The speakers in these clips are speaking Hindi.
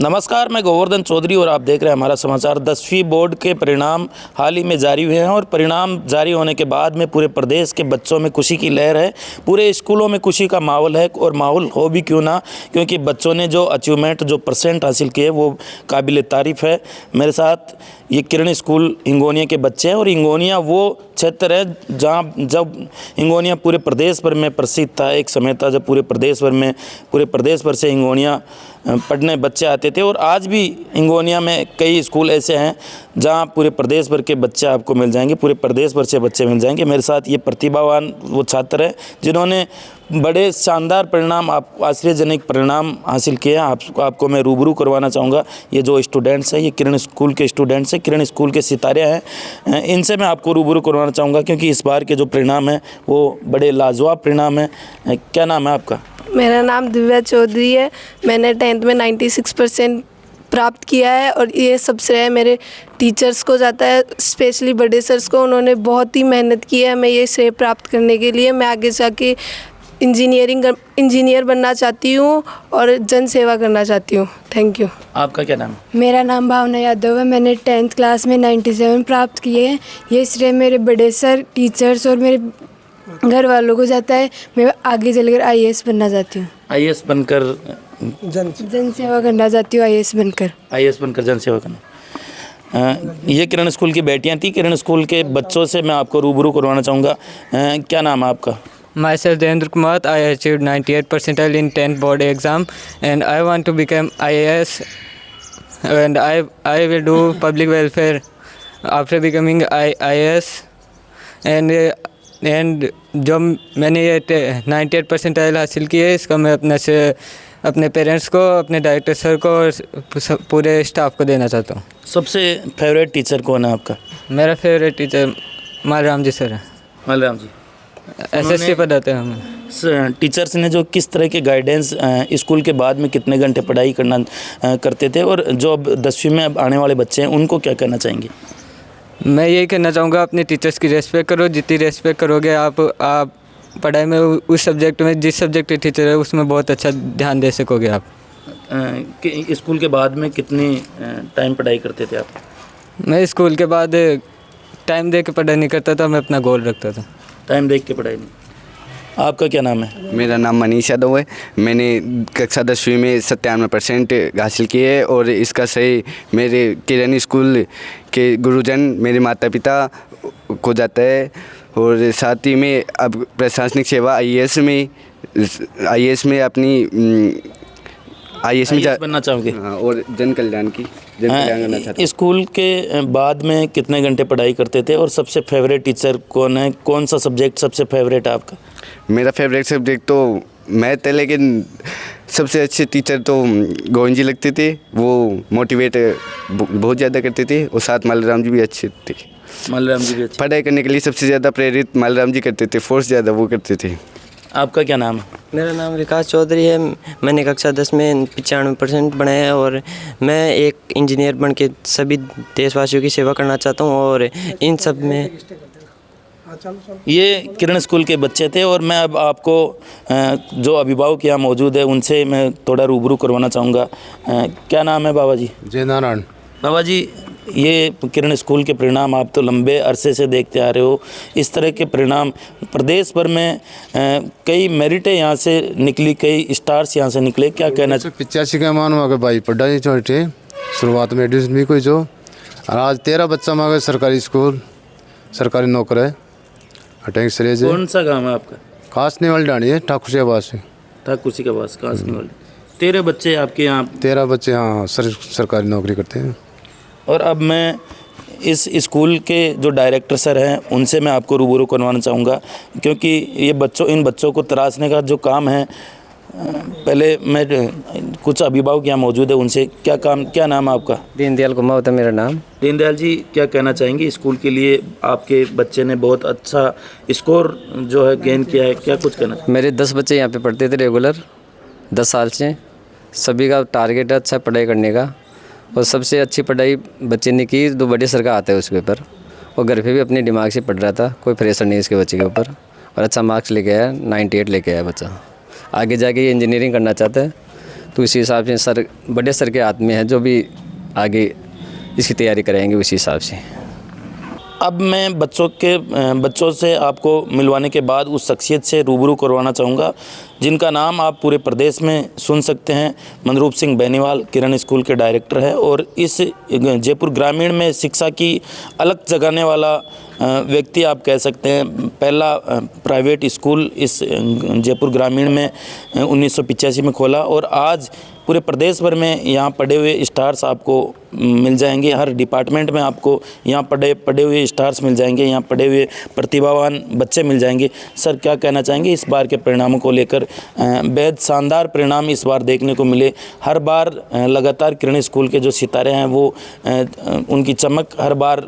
नमस्कार, मैं गोवर्धन चौधरी और आप देख रहे हैं हमारा समाचार। 10वीं बोर्ड के परिणाम हाल ही में जारी हुए हैं और परिणाम जारी होने के बाद में पूरे प्रदेश के बच्चों में खुशी की लहर है। पूरे स्कूलों में खुशी का माहौल है और माहौल हो भी क्यों ना, क्योंकि बच्चों ने जो अचीवमेंट जो परसेंट हासिल किए वो काबिल तारीफ़ है। मेरे साथ ये किरण स्कूल हिंगोनिया के बच्चे हैं और हिंगोनिया वो क्षेत्र है जहाँ जब हिंगोनिया पूरे प्रदेश भर में प्रसिद्ध था। एक समय था जब पूरे प्रदेश भर से हिंगोनिया पढ़ने बच्चे आते थे और आज भी हिंगोनिया में कई स्कूल ऐसे हैं जहाँ पूरे प्रदेश भर के बच्चे आपको मिल जाएंगे, पूरे प्रदेश भर से बच्चे मिल जाएंगे। मेरे साथ ये प्रतिभावान वो छात्र हैं जिन्होंने बड़े शानदार परिणाम, आश्चर्यजनक परिणाम हासिल किए हैं। आपको मैं रूबरू करवाना चाहूँगा। ये जो स्टूडेंट्स हैं ये किरण स्कूल के स्टूडेंट्स हैं, किरण स्कूल के सितारे हैं। इनसे मैं आपको रूबरू करवाना चाहूँगा क्योंकि इस बार के जो परिणाम हैं वो बड़े लाजवाब परिणाम हैं। क्या नाम है आपका? मेरा नाम दिव्या चौधरी है। मैंने 10th में 96% प्राप्त किया है और ये सब श्रेय मेरे टीचर्स को जाता है, स्पेशली बड़े सर्स को। उन्होंने बहुत ही मेहनत की है मैं ये श्रेय प्राप्त करने के लिए। मैं आगे जाके इंजीनियर बनना चाहती हूँ और जन सेवा करना चाहती हूँ। Thank you. आपका क्या नाम है? मेरा नाम भावना यादव है। मैंने 10th क्लास में 97 प्राप्त किए हैं। ये श्रेय मेरे बड़े सर, टीचर्स और मेरे घर वालों को जाता है। मैं आगे चलकर IAS बनना चाहती हूँ। IAS बनकर जन सेवा करना चाहती हूँ। IAS बनकर जन सेवा करना। ये किरण स्कूल की बेटियां थी। किरण स्कूल के बच्चों से मैं आपको रूबरू करवाना चाहूँगा। क्या नाम है आपका? Myself Devendra Kumar. I achieved 98 percentile in 10th board exam and I want to become IAS and I will do public welfare after becoming IAS and जो मैंने ये 98 परसेंटाइल हासिल की है इसका मैं अपने पेरेंट्स को, अपने डायरेक्टर सर को और पूरे स्टाफ को देना चाहता हूँ। सबसे फेवरेट टीचर कौन है आपका? मेरा फेवरेट टीचर मालराम जी सर है। मालराम जी SSC पढ़ाते हैं हमें। टीचर्स ने जो किस तरह के गाइडेंस, स्कूल के बाद में कितने घंटे पढ़ाई करते थे और जो अब 10वीं में अब आने वाले बच्चे हैं उनको क्या कहना चाहेंगे? मैं यही कहना चाहूँगा, अपने टीचर्स की रेस्पेक्ट करो। जितनी रेस्पेक्ट करोगे आप पढ़ाई में उस सब्जेक्ट में, जिस सब्जेक्ट के टीचर है उसमें बहुत अच्छा ध्यान दे सकोगे आप। स्कूल के बाद में कितनी टाइम पढ़ाई करते थे आप? मैं स्कूल के बाद टाइम दे के पढ़ाई नहीं करता था, मैं अपना गोल रखता था। टाइम देख के पढ़ाई नहीं। आपका क्या नाम है? मेरा नाम मनीष यादव है। मैंने कक्षा 10वीं में 97% हासिल किए है और इसका श्रेय मेरे किरण स्कूल के गुरुजन, मेरे माता पिता को जाता है। और साथ ही में अब प्रशासनिक सेवा IAS में बनना चाहोगे? हाँ, और जन कल्याण करना चाहते हैं। स्कूल के बाद में कितने घंटे पढ़ाई करते थे और सबसे फेवरेट टीचर कौन है? कौन सा सब्जेक्ट सबसे फेवरेट है आपका? मेरा फेवरेट सब्जेक्ट तो मैथ है, लेकिन सबसे अच्छे टीचर तो गोविंद जी लगते थे। वो मोटिवेट बहुत ज़्यादा करते थे और साथ मालराम जी भी अच्छे थे। मालराम जी भी अच्छे। पढ़ाई करने के लिए सबसे ज़्यादा प्रेरित मालराम जी करते थे, फोर्स ज़्यादा वो करते थे। आपका क्या नाम है? मेरा नाम विकास चौधरी है। मैंने कक्षा 10 में 95% बनाया है और मैं एक इंजीनियर बन के सभी देशवासियों की सेवा करना चाहता हूँ। और इन सब में ये किरण स्कूल के बच्चे थे और मैं अब आपको जो अभिभावक यहाँ मौजूद है उनसे मैं थोड़ा रूबरू करवाना चाहूँगा। क्या नाम है बाबा जी? जय नारायण। बाबा जी, ये किरण स्कूल के परिणाम आप तो लंबे अरसे से देखते आ रहे हो। इस तरह के परिणाम प्रदेश भर में कई मेरिटें यहाँ से निकली, कई स्टार्स यहाँ से निकले। क्या कहना? 85 का मानो अगर भाई पढ़ाई छोटे शुरुआत में एडमिशन भी कोई जो आज 13 बच्चा मांगे सरकारी स्कूल, सरकारी नौकर है। अटैक सरेज है। कौन सा गाँव है आपका? कासनी वाली डाणी है, ठाकुर से आवास है। ठाकुर सी के पास कासनी वाली। 13 बच्चे आपके यहाँ? 13 बच्चे हाँ सरकारी नौकरी करते हैं। और अब मैं इस स्कूल के जो डायरेक्टर सर हैं उनसे मैं आपको रूबरू करवाना चाहूँगा क्योंकि ये इन बच्चों को तराशने का जो काम है, पहले मैं कुछ अभिभावक यहाँ मौजूद है उनसे। क्या नाम है आपका? दीनदयाल कुमावत है मेरा नाम। दीनदयाल जी, क्या कहना चाहेंगे? स्कूल के लिए आपके बच्चे ने बहुत अच्छा स्कोर जो है गेन किया है, क्या कुछ कहना? मेरे 10 बच्चे यहाँ पे पढ़ते थे रेगुलर 10 साल से। सभी का टारगेट है अच्छा पढ़ाई करने का और सबसे अच्छी पढ़ाई बच्चे ने की। 2 बड़े सर का आता है उस पेपर और घर पे भी अपने दिमाग से पढ़ रहा था, कोई प्रेशर नहीं इसके बच्चे के ऊपर और अच्छा मार्क्स लेके आया। 98 लेके आया बच्चा। आगे जाके ये इंजीनियरिंग करना चाहता है तो इसी हिसाब से सर, बड़े सर के हाथ में है, जो भी आगे इसकी तैयारी कराएंगे उसी हिसाब से। अब मैं बच्चों से आपको मिलवाने के बाद उस शख्सियत से रूबरू करवाना चाहूँगा जिनका नाम आप पूरे प्रदेश में सुन सकते हैं। मनरूप सिंह बेनीवाल किरण स्कूल के डायरेक्टर है और इस जयपुर ग्रामीण में शिक्षा की अलग जगाने वाला व्यक्ति आप कह सकते हैं। पहला प्राइवेट स्कूल इस जयपुर ग्रामीण में 1985 में खोला और आज पूरे प्रदेश भर में यहाँ पढ़े हुए स्टार्स आपको मिल जाएंगे। हर डिपार्टमेंट में आपको यहाँ पढ़े हुए स्टार्स मिल जाएंगे, यहाँ पढ़े हुए प्रतिभावान बच्चे मिल जाएंगे। सर क्या कहना चाहेंगे इस बार के परिणामों को लेकर? बेहद शानदार परिणाम इस बार देखने को मिले। हर बार लगातार किरण स्कूल के जो सितारे हैं वो उनकी चमक हर बार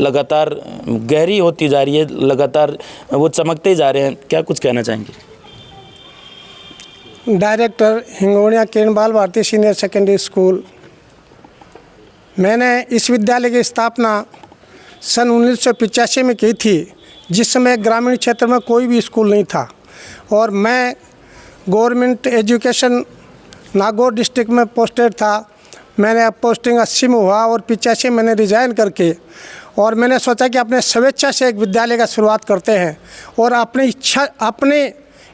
लगातार गहरी होती जा रही है, लगातार वो चमकते जा रहे हैं। क्या कुछ कहना चाहेंगे? डायरेक्टर हिंगोनिया किरण बाल भारती सीनियर सेकेंडरी स्कूल, मैंने इस विद्यालय की स्थापना सन 1985 में की थी, जिस समय ग्रामीण क्षेत्र में कोई भी स्कूल नहीं था और मैं गवर्नमेंट एजुकेशन नागौर डिस्ट्रिक्ट में पोस्टेड था। मैंने अब पोस्टिंग 80 में हुआ और 85 मैंने रिज़ाइन करके और मैंने सोचा कि अपने स्वेच्छा से एक विद्यालय का शुरुआत करते हैं और अपनी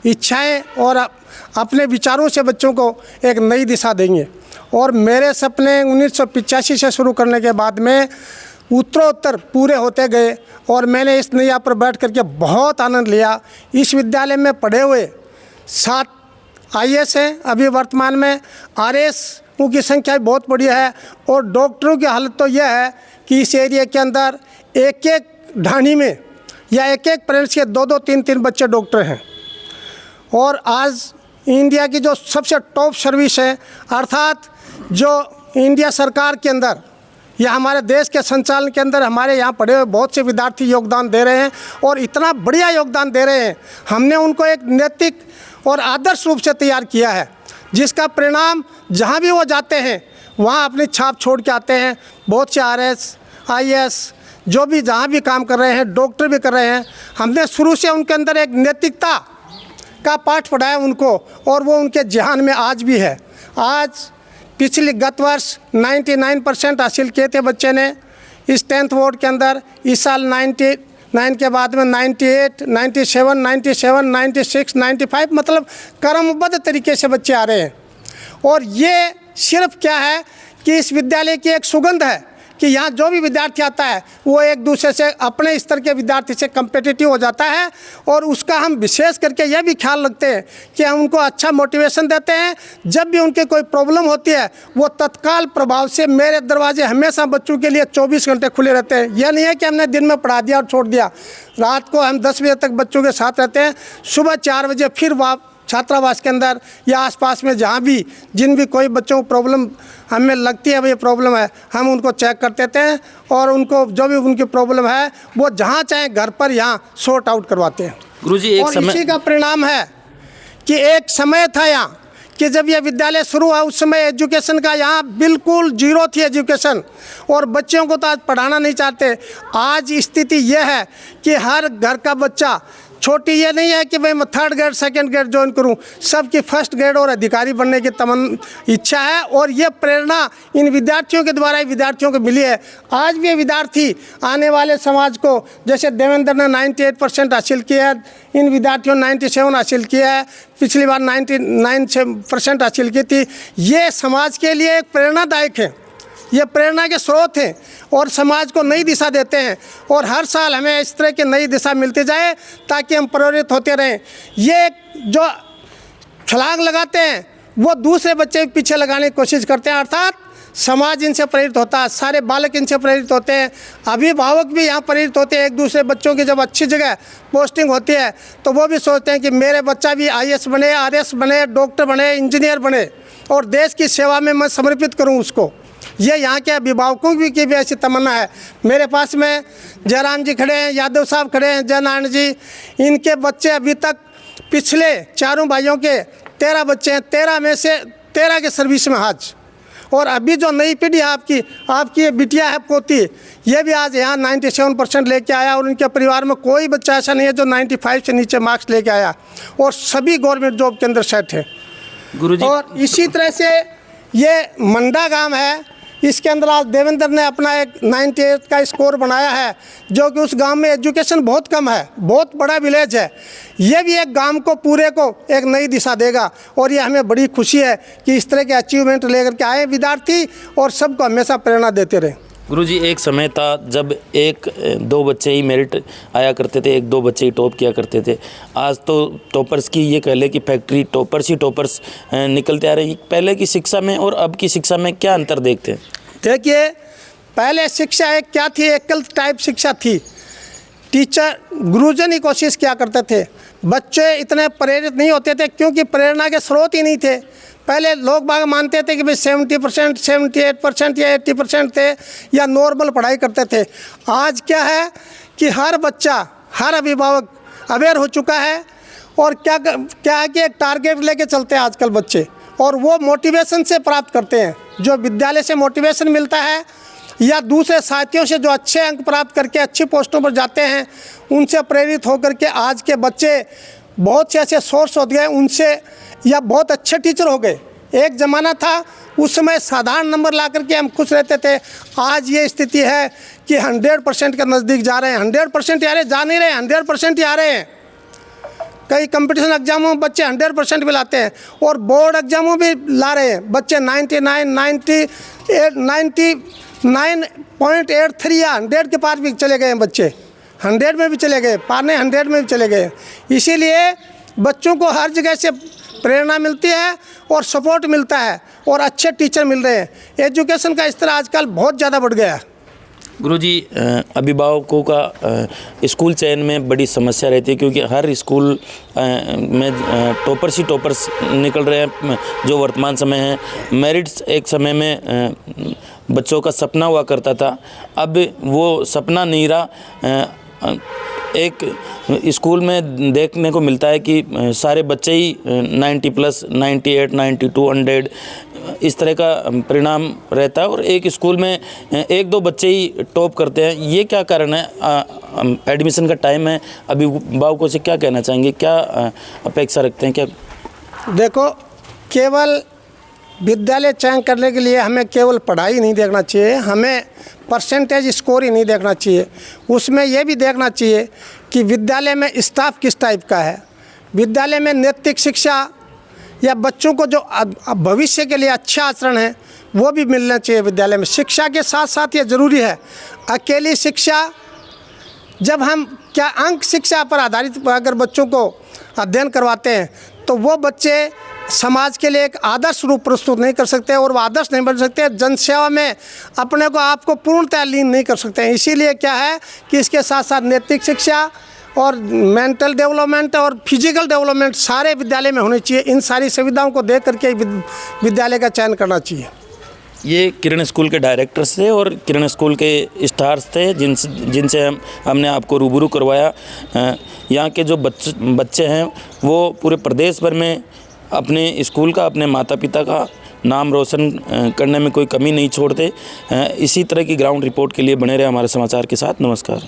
इच्छाएं और अपने विचारों से बच्चों को एक नई दिशा देंगे। और मेरे सपने 1985 से शुरू करने के बाद में उत्तरोत्तर पूरे होते गए और मैंने इस नैया पर बैठ करके बहुत आनंद लिया। इस विद्यालय में पढ़े हुए 7 IAS हैं, अभी वर्तमान में RS की संख्या बहुत बड़ी है और डॉक्टरों की हालत तो यह है कि इस एरिया के अंदर एक ढाणी में या एक पेरेंट्स के 2-2, 3-3 बच्चे डॉक्टर हैं। और आज इंडिया की जो सबसे टॉप सर्विस है, अर्थात जो इंडिया सरकार के अंदर या हमारे देश के संचालन के अंदर हमारे यहाँ पढ़े हुए बहुत से विद्यार्थी योगदान दे रहे हैं और इतना बढ़िया योगदान दे रहे हैं। हमने उनको एक नैतिक और आदर्श रूप से तैयार किया है, जिसका परिणाम जहाँ भी वो जाते हैं वहाँ अपनी छाप छोड़ के आते हैं। बहुत से RS IAS जो भी जहाँ भी काम कर रहे हैं, डॉक्टर भी कर रहे हैं। हमने शुरू से उनके अंदर एक नैतिकता का पाठ पढ़ाया उनको और वो उनके ज़हन में आज भी है। आज गत वर्ष 99% हासिल किए थे बच्चे ने इस 10th बोर्ड के अंदर। इस साल 99 के बाद में 98, 97, 97, 96, 95 मतलब क्रमबद्ध तरीके से बच्चे आ रहे हैं। और ये सिर्फ क्या है कि इस विद्यालय की एक सुगंध है कि यहाँ जो भी विद्यार्थी आता है वो एक दूसरे से अपने स्तर के विद्यार्थी से कम्पिटिटिव हो जाता है और उसका हम विशेष करके यह भी ख्याल रखते हैं कि हम उनको अच्छा मोटिवेशन देते हैं। जब भी उनके कोई प्रॉब्लम होती है वो तत्काल प्रभाव से मेरे दरवाजे हमेशा बच्चों के लिए 24 घंटे खुले रहते हैं। यह नहीं है कि हमने दिन में पढ़ा दिया और छोड़ दिया। रात को हम 10 बजे तक बच्चों के साथ रहते हैं, सुबह 4 बजे फिर छात्रावास के अंदर या आसपास में जहाँ भी जिन भी कोई बच्चों को प्रॉब्लम हमें लगती है भाई प्रॉब्लम है, हम उनको चेक करते हैं और उनको जो भी उनकी प्रॉब्लम है वो जहाँ चाहे घर पर यहाँ सॉर्ट आउट करवाते हैं। गुरुजी एक समय इसी का परिणाम है कि एक समय था यहाँ कि जब यह विद्यालय शुरू हुआ उस समय एजुकेशन का यहाँ बिल्कुल जीरो थी एजुकेशन और बच्चों को तो आज पढ़ाना नहीं चाहते। आज स्थिति यह है कि हर घर का बच्चा, छोटी ये नहीं है कि भाई मैं 3rd grade 2nd grade join करूं, सबकी 1st ग्रेड और अधिकारी बनने की इच्छा है और ये प्रेरणा इन विद्यार्थियों के द्वारा ही विद्यार्थियों को मिली है। आज भी ये विद्यार्थी आने वाले समाज को, जैसे देवेंद्र ने 98% हासिल किया है, इन विद्यार्थियों ने 97 हासिल किया है, पिछली बार 99% हासिल की थी। ये समाज के लिए एक प्रेरणादायक है, ये प्रेरणा के स्रोत हैं और समाज को नई दिशा देते हैं और हर साल हमें इस तरह की नई दिशा मिलती जाए ताकि हम प्रेरित होते रहें। ये जो छलांग लगाते हैं वो दूसरे बच्चे पीछे लगाने की कोशिश करते हैं, अर्थात समाज इनसे प्रेरित होता है, सारे बालक इनसे प्रेरित होते हैं, अभिभावक भी यहाँ प्रेरित होते हैं। एक दूसरे बच्चों की जब अच्छी जगह पोस्टिंग होती है तो वो भी सोचते हैं कि मेरे बच्चा भी IAS बने, RS बने, डॉक्टर बने, इंजीनियर बने और देश की सेवा में मैं समर्पित करूँ उसको। ये यहाँ के अभिभावकों की भी ऐसी तमन्ना है। मेरे पास में जयराम जी खड़े हैं, यादव साहब खड़े हैं, जयनारायण जी, इनके बच्चे अभी तक पिछले चारों भाइयों के 13 बच्चे हैं, 13 में से 13 के सर्विस में आज। और अभी जो नई पीढ़ी है आपकी ये बिटिया है, पोती, ये भी आज यहाँ 97% लेके आया और उनके परिवार में कोई बच्चा ऐसा नहीं है जो 95 से नीचे मार्क्स लेके आया और सभी गवर्नमेंट जॉब के अंदर सेट है। गुरुजी। और इसी तरह से ये मंडा गांव है, इसके अंदर आज देवेंद्र ने अपना एक 98 का स्कोर बनाया है, जो कि उस गांव में एजुकेशन बहुत कम है, बहुत बड़ा विलेज है। ये भी एक गांव को पूरे को एक नई दिशा देगा और ये हमें बड़ी खुशी है कि इस तरह के अचीवमेंट लेकर के आए विद्यार्थी और सबको हमेशा प्रेरणा देते रहे। गुरुजी, एक समय था जब 1-2 बच्चे ही मेरिट आया करते थे, 1-2 बच्चे ही टॉप किया करते थे। आज तो टॉपर्स की ये कह ले कि फैक्ट्री टॉपर्स ही टॉपर्स निकलते आ रही। पहले की शिक्षा में और अब की शिक्षा में क्या अंतर देखते हैं? देखिए, पहले शिक्षा एक क्या थी, एकल टाइप शिक्षा थी। टीचर गुरुजन ही कोशिश किया करते थे, बच्चे इतने प्रेरित नहीं होते थे क्योंकि प्रेरणा के स्रोत ही नहीं थे। पहले लोग बाग मानते थे कि भाई 70%, 78% या 80% थे या नॉर्मल पढ़ाई करते थे। आज क्या है कि हर बच्चा, हर अभिभावक अवेयर हो चुका है और क्या है कि एक टारगेट लेके चलते हैं आजकल बच्चे, और वो मोटिवेशन से प्राप्त करते हैं। जो विद्यालय से मोटिवेशन मिलता है या दूसरे साथियों से जो अच्छे अंक प्राप्त करके अच्छी पोस्टों पर जाते हैं, उनसे प्रेरित होकर के आज के बच्चे बहुत से ऐसे सोर्स हो गए उनसे, या बहुत अच्छे टीचर हो गए। एक ज़माना था उस समय साधारण नंबर ला करके हम खुश रहते थे। आज ये स्थिति है कि 100% के नज़दीक जा रहे हैं। 100% जा नहीं रहे, 100% ही आ रहे हैं। कई कंपटीशन एग्जामों में बच्चे 100% भी लाते हैं और बोर्ड एग्जामों भी ला रहे हैं बच्चे 99.83 या 100 के पार भी चले गए हैं बच्चे, 100 में भी चले गए, पारने 100 में भी चले गए। इसीलिए बच्चों को हर जगह से प्रेरणा मिलती है और सपोर्ट मिलता है और अच्छे टीचर मिल रहे हैं। एजुकेशन का स्तर आजकल बहुत ज़्यादा बढ़ गया है। गुरुजी, अभिभावकों का स्कूल चयन में बड़ी समस्या रहती है क्योंकि हर स्कूल में टॉपर्स ही टॉपर्स निकल रहे हैं। जो वर्तमान समय है, मेरिट्स एक समय में बच्चों का सपना हुआ करता था, अब वो सपना नहीं रहा। एक स्कूल में देखने को मिलता है कि सारे बच्चे ही 90+, 98, 92, 100 इस तरह का परिणाम रहता है और एक स्कूल में 1-2 बच्चे ही टॉप करते हैं। ये क्या कारण है? एडमिशन का टाइम है, अभिभावकों से क्या कहना चाहेंगे, क्या अपेक्षा रखते हैं? क्या देखो, केवल विद्यालय चयन करने के लिए हमें केवल पढ़ाई नहीं देखना चाहिए, हमें परसेंटेज स्कोर ही नहीं देखना चाहिए। उसमें यह भी देखना चाहिए कि विद्यालय में स्टाफ किस टाइप का है, विद्यालय में नैतिक शिक्षा या बच्चों को जो भविष्य के लिए अच्छा आचरण है वो भी मिलना चाहिए विद्यालय में। शिक्षा के साथ साथ ये ज़रूरी है, अकेली शिक्षा जब हम क्या अंक शिक्षा पर आधारित अगर बच्चों को अध्ययन करवाते हैं तो वो बच्चे समाज के लिए एक आदर्श रूप प्रस्तुत नहीं कर सकते और वो आदर्श नहीं बन सकते, जनसेवा में अपने को आपको पूर्णतः लीन नहीं कर सकते हैं। इसीलिए क्या है कि इसके साथ साथ नैतिक शिक्षा और मेंटल डेवलपमेंट और फिजिकल डेवलपमेंट सारे विद्यालय में होनी चाहिए। इन सारी सुविधाओं को देख करके विद्यालय का चयन करना चाहिए। ये किरण स्कूल के डायरेक्टर्स थे और किरण स्कूल के स्टार्स थे जिनसे हमने आपको रूबरू करवाया। यहाँ के जो बच्चे हैं वो पूरे प्रदेश भर में अपने स्कूल का, अपने माता पिता का नाम रोशन करने में कोई कमी नहीं छोड़ते। इसी तरह की ग्राउंड रिपोर्ट के लिए बने रहे हमारे समाचार के साथ। नमस्कार।